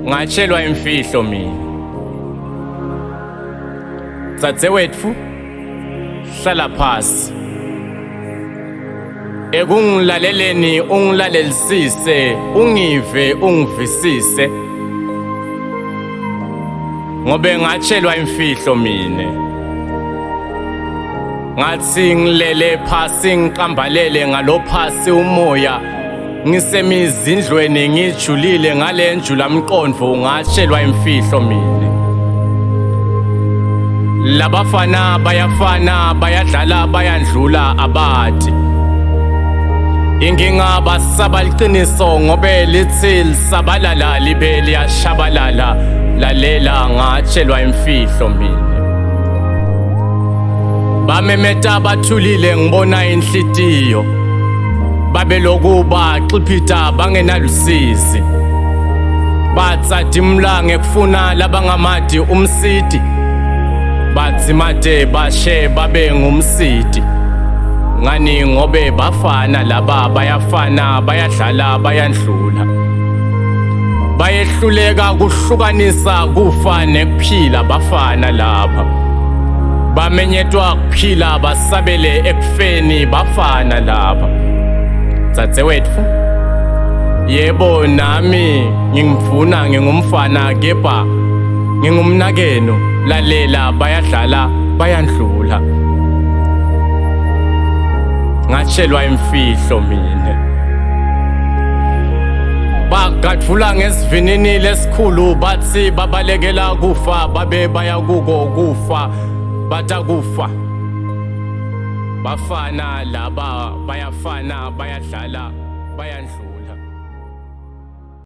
ngatshelwa imfihlo mina. Dzadzewetfu hlala phasi ekungilaleleni ungilalelisise ungive ungivisise ngobe ngatshelwa imfihlo mina ngathi ngilele phasi ngiqambalele ngalophasi umoya ngisemizindlweni ngijulile ngale njula mqondvo ngatshelwa imfihlo mina. Labafana bayafana bayadlala bayandlula abati inginga basaba liqiniso ngobe lithi lisabalala libe liyashabalala lalela ngatshelwa imfihlo mina. Bamemeta bathulile ngibona inhlitiyo babelokuba xiphita bangenalusizi batsatsimla ngekufuna labangamadi umsidi bathi made bashe babe ngumsidi ngani ngobe bafana laba bayafana bayadlala bayandlula bayehluleka kuhlukanisa kufa nekuphila bafana lapha bamenyetwa kuphila basabele ekufeni bafana lapha. Dzadzewetfu yebo nami ngimfuna ngingumfana kepha ngingumnakeno lalela bayadlala bayandlula ngatshelwa imfihlo mina. Bagadvula ngesivinini lesikhulu bathi babalekela kufa babe baya kuko kufa batakufa bafana laba bayafana bayadlala bayandlula.